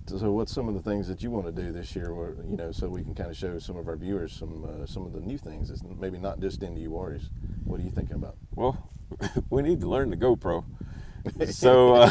So what's some of the things that you want to do this year, where, so we can kind of show some of our viewers some of the new things that's maybe not just into Uwharries. What are you thinking about? Well, we need to learn the GoPro. So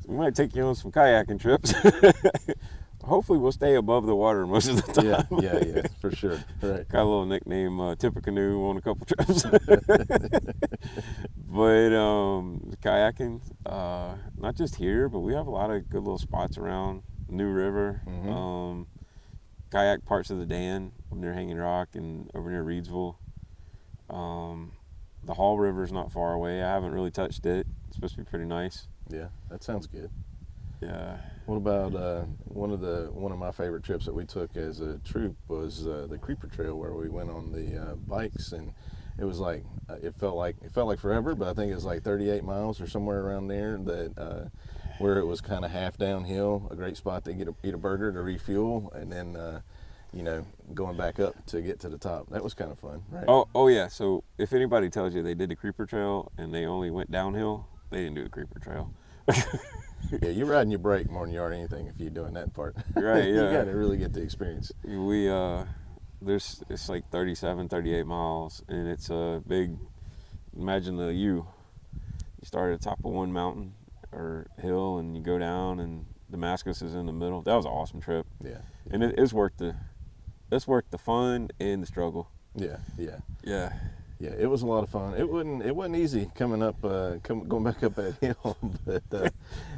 we might take you on some kayaking trips. Hopefully we'll stay above the water most of the time. Yeah, for sure. Right. Got a little nickname, Tipper Canoe, on a couple trips. But kayaking, not just here, but we have a lot of good little spots around New River. Mm-hmm. Kayak parts of the Dan up near Hanging Rock and over near Reedsville. The Hall River's not far away. I haven't really touched it. It's supposed to be pretty nice. Yeah, that sounds good. Yeah. What about one of my favorite trips that we took as a troop was the Creeper Trail, where we went on the bikes, and it was like it felt like forever, but I think it was like 38 miles or somewhere around there. That where it was kind of half downhill, a great spot to eat a burger to refuel, and then going back up to get to the top. That was kind of fun, right? Oh yeah. So if anybody tells you they did the Creeper Trail and they only went downhill, they didn't do the Creeper Trail. Yeah, you're riding your brake more than you are anything if you're doing that part. Right, You yeah. got to really get the experience. We it's like 37, 38 miles, and it's a big. Imagine the U. You start at the top of one mountain or hill, and you go down, and Damascus is in the middle. That was an awesome trip. Yeah. And it's worth the fun and the struggle. Yeah. Yeah. Yeah, it was a lot of fun. It wasn't easy coming up, going back up that hill, but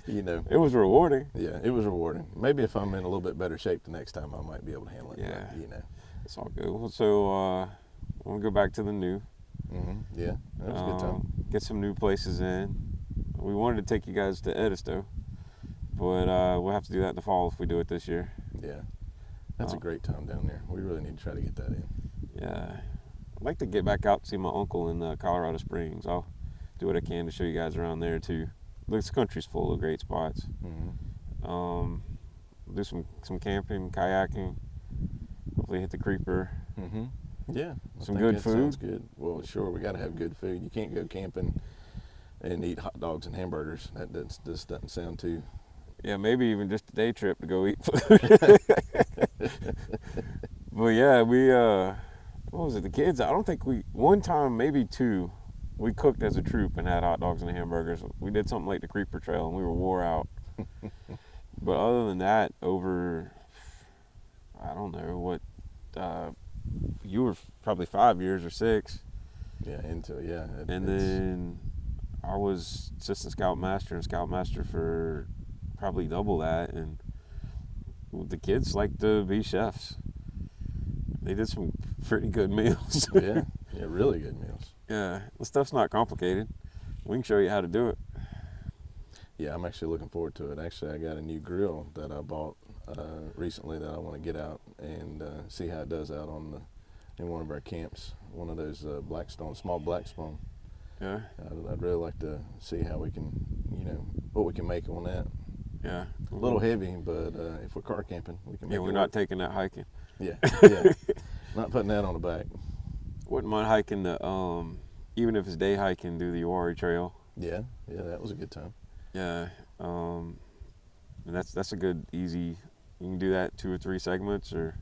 It was rewarding. Yeah, it was rewarding. Maybe if I'm in a little bit better shape the next time, I might be able to handle it. Yeah. But, It's all good. Well, so we'll go back to the new. Mm-hmm. Yeah, that was a good time. Get some new places in. We wanted to take you guys to Edisto, but we'll have to do that in the fall if we do it this year. Yeah, that's a great time down there. We really need to try to get that in. Yeah. I'd like to get back out to see my uncle in Colorado Springs. I'll do what I can to show you guys around there too. This country's full of great spots. Mm-hmm. Do some camping, kayaking. Hopefully hit the Creeper. Mm-hmm. Yeah. Some good food. Sounds good. Well, sure, we got to have good food. You can't go camping and eat hot dogs and hamburgers. That just doesn't sound too. Yeah, maybe even just a day trip to go eat food. But yeah, we what was it? The kids, I don't think one time, maybe two, we cooked as a troop and had hot dogs and hamburgers. We did something like the Creeper Trail and we were wore out. But other than that, I don't know what, you were probably 5 years or 6. Yeah, And then I was assistant scoutmaster and scoutmaster for probably double that. And the kids like to be chefs. They did some pretty good meals. yeah, really good meals. Yeah, the stuff's not complicated. We can show you how to do it. Yeah, I'm actually looking forward to it. Actually, I got a new grill that I bought recently that I want to get out and see how it does out in one of our camps. One of those small Blackstone. Yeah. I'd really like to see how we can, what we can make on that. Yeah. A little heavy, but if we're car camping, we can make Yeah, it we're work. not taking that hiking. Yeah. Not putting that on the back. Wouldn't mind hiking even if it's day hiking, do the Uwharrie Trail. Yeah, that was a good time. Yeah. And that's a good, easy, you can do that 2 or 3 segments or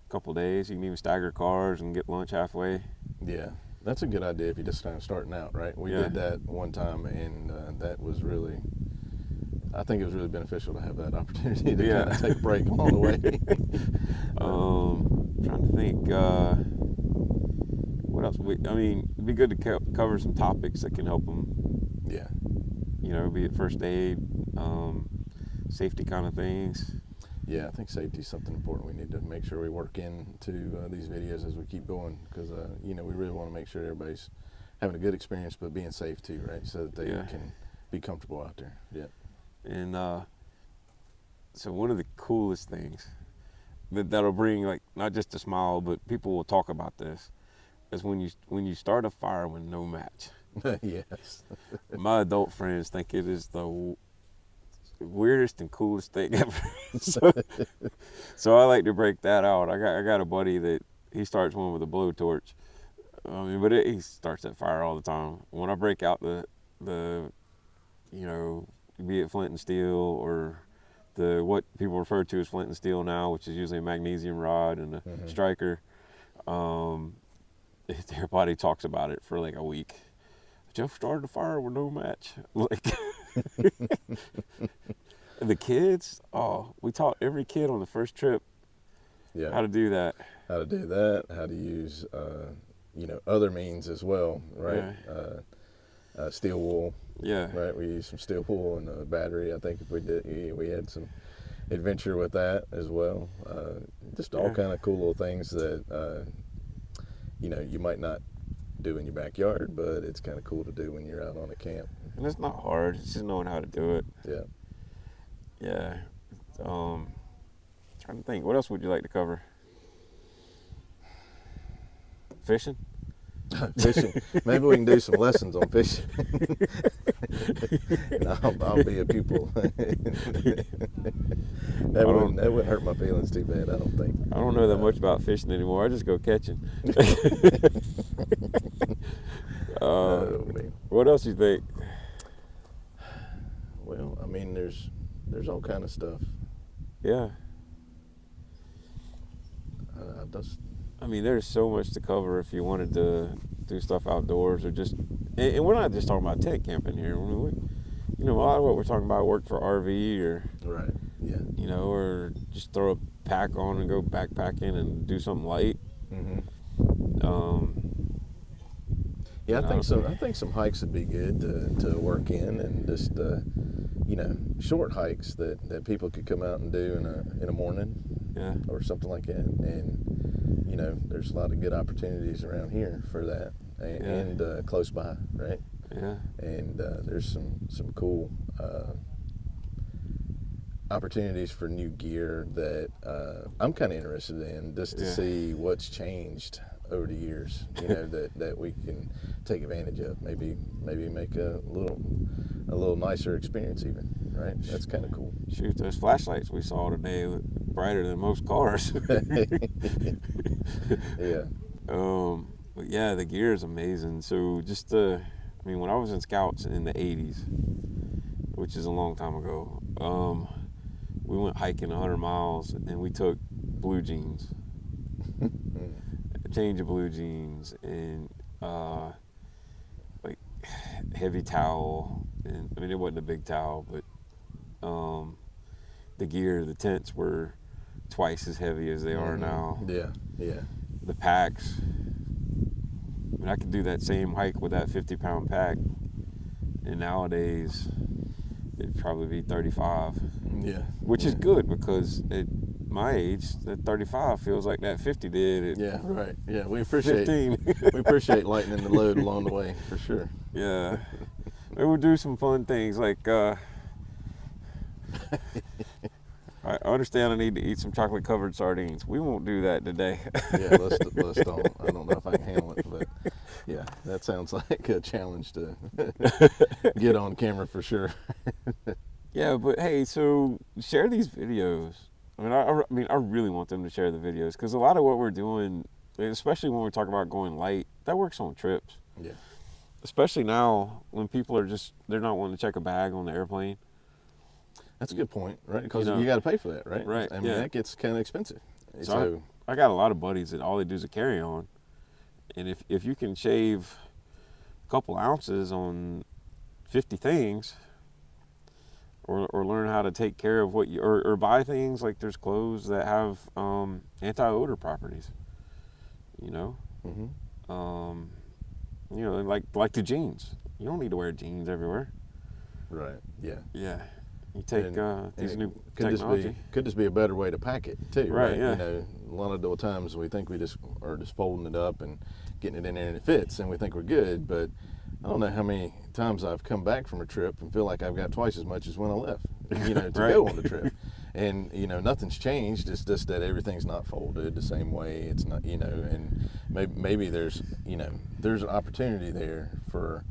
a couple days. You can even stagger cars and get lunch halfway. Yeah, that's a good idea if you're just kind of starting out, right? We did that one time, and that was really, I think it was really beneficial to have that opportunity to kind of take a break along the way. Trying to think, what else? It'd be good to cover some topics that can help them. Yeah. Be it first aid, safety kind of things. Yeah, I think safety is something important. We need to make sure we work into these videos as we keep going, because we really want to make sure everybody's having a good experience, but being safe too, right? So that they can be comfortable out there. Yeah. And so one of the coolest things that'll bring, like, not just a smile, but people will talk about this, is when you start a fire with no match. Yes. My adult friends think it is the weirdest and coolest thing ever. So I like to break that out. I got a buddy that he starts one with a blowtorch. But he starts that fire all the time. When I break out the be it flint and steel or the what people refer to as flint and steel now, which is usually a magnesium rod and a striker. Everybody talks about it for like a week. Jeff started a fire with no match. Like the kids, we taught every kid on the first trip how to do that. How to do that, how to use, other means as well, right? Yeah. Steel wool. Yeah. Right, we used some steel wool and a battery. I think if we had some adventure with that as well. Just all kind of cool little things that, you might not do in your backyard, but it's kind of cool to do when you're out on a camp. And it's not hard. It's just knowing how to do it. Yeah. Yeah. Trying to think. What else would you like to cover? Fishing? Fishing. Maybe we can do some lessons on fishing. I'll be a pupil. That wouldn't hurt my feelings too bad, I don't think. I don't know that much about fishing anymore. I just go catching. What else you think? Well, I mean, there's all kind of stuff. Yeah. There's so much to cover if you wanted to do stuff outdoors or just, and we're not just talking about tent camping here. A lot of what we're talking about work for RV or, right, yeah, or just throw a pack on and go backpacking and do something light. Yeah, I think some hikes would be good to work in, and just short hikes that people could come out and do in a morning, or something like that. And there's a lot of good opportunities around here for that, and close by, right? Yeah. And there's some cool opportunities for new gear that I'm kind of interested in, just to see what's changed over the years, that we can take advantage of, maybe make a little nicer experience even, right? That's kind of cool. Shoot, those flashlights we saw today look brighter than most cars. Yeah. But yeah, the gear is amazing. So just when I was in Scouts in the 80s, which is a long time ago, we went hiking 100 miles and we took blue jeans. A change of blue jeans and like heavy towel, and it wasn't a big towel, but the gear, the tents were twice as heavy as they are now. Yeah. The packs, I could do that same hike with that 50-pound pack, and nowadays it'd probably be 35. Yeah. Which is good, because at my age, that 35 feels like that 50 did. Yeah, right. Yeah, we appreciate 15. We appreciate lightening the load along the way, for sure. Yeah. Maybe we'll do some fun things like I understand I need to eat some chocolate covered sardines. We won't do that today. Yeah, let's don't. I don't know if I can handle it, but yeah, that sounds like a challenge to get on camera for sure. Yeah, but hey, so share these videos. I really want them to share the videos, because a lot of what we're doing, especially when we're talking about going light, that works on trips. Yeah. Especially now when people they're not wanting to check a bag on the airplane. That's a good point, right? Because you got to pay for that, right? Right. That gets kind of expensive. So I got a lot of buddies that all they do is a carry-on, and if you can shave a couple ounces on 50 things, or learn how to take care of what or buy things, like there's clothes that have anti-odor properties, like the jeans. You don't need to wear jeans everywhere. Right. Yeah. Yeah. You take these new could technology. Could just be a better way to pack it too, right? Yeah. A lot of the times we think we just are just folding it up and getting it in there and it fits, and we think we're good. But I don't know how many times I've come back from a trip and feel like I've got twice as much as when I left, to go on the trip. And nothing's changed. It's just that everything's not folded the same way. It's not, and maybe there's there's an opportunity there for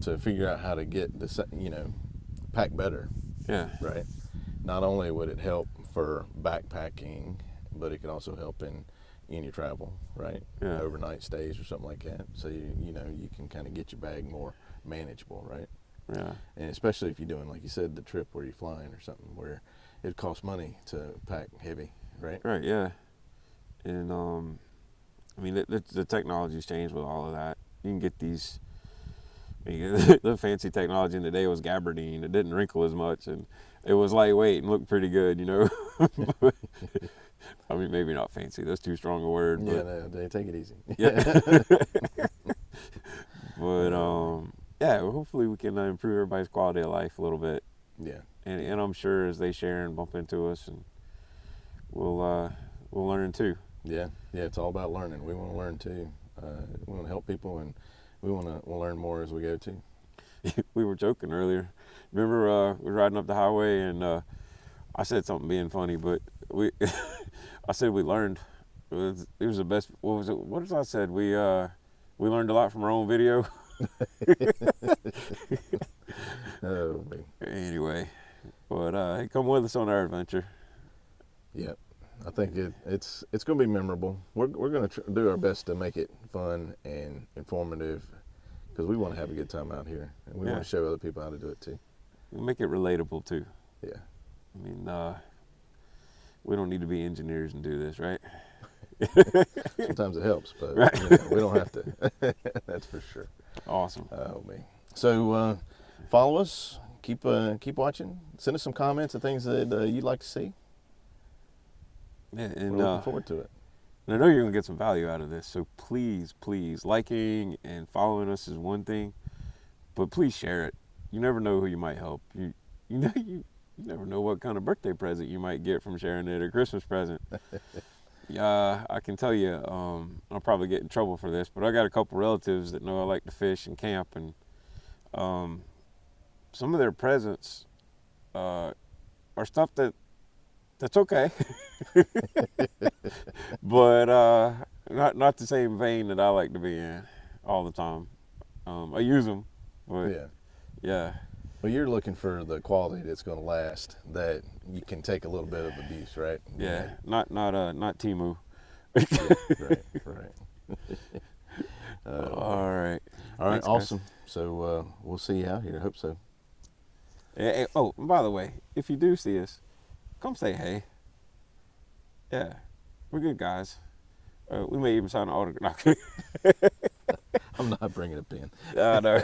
to figure out how to get the pack better. Yeah. Right. Not only would it help for backpacking, but it could also help in your travel, right? Yeah. Overnight stays or something like that. So you can kind of get your bag more manageable, right? Yeah. And especially if you're doing, like you said, the trip where you're flying or something, where it costs money to pack heavy, right? Right. Yeah. And I mean, the technology's changed with all of that. You can get these. I mean, the fancy technology in the day was gabardine. It didn't wrinkle as much, and it was lightweight and looked pretty good, you know. I mean, maybe not fancy. That's too strong a word. Yeah, But, no, they take it easy. yeah. But yeah, well, hopefully we can improve everybody's quality of life a little bit. Yeah. And I'm sure as they share and bump into us, and we'll learn too. Yeah, it's all about learning. We want to learn too. We want to help people, and we'll learn more as we go too. We were joking earlier. Remember, we were riding up the highway, and I said something being funny, but I said we learned. It was the best. What was it? What did I said? We learned a lot from our own video. Oh, man. Anyway, but hey, come with us on our adventure. Yeah, I think it's going to be memorable. We're going to do our best to make it fun and informative, because we want to have a good time out here, and we want to show other people how to do it too. We'll make it relatable too. Yeah. I mean, we don't need to be engineers and do this, right? Sometimes it helps, but Right. we don't have to. That's for sure. Awesome. Oh, man. So follow us. Keep watching. Send us some comments and things that you'd like to see. Yeah, We're and looking forward to it. and I know you're gonna get some value out of this. So please, liking and following us is one thing, but please share it. You never know who you might help. You never know what kind of birthday present you might get from sharing it, or Christmas present. Yeah, I can tell you, I'll probably get in trouble for this, but I got a couple relatives that know I like to fish and camp, and some of their presents are stuff that's okay, but not the same vein that I like to be in all the time. I use them, but yeah. Well, you're looking for the quality that's going to last, that you can take a little bit of abuse, right? Yeah, not Timu. Right. All right. All right, Thanks, awesome. So we'll see you out here. I hope so. Hey, oh, and by the way, if you do see us, come say hey. Yeah, we're good guys. We may even sign an autograph. I'm not bringing a pen. I know.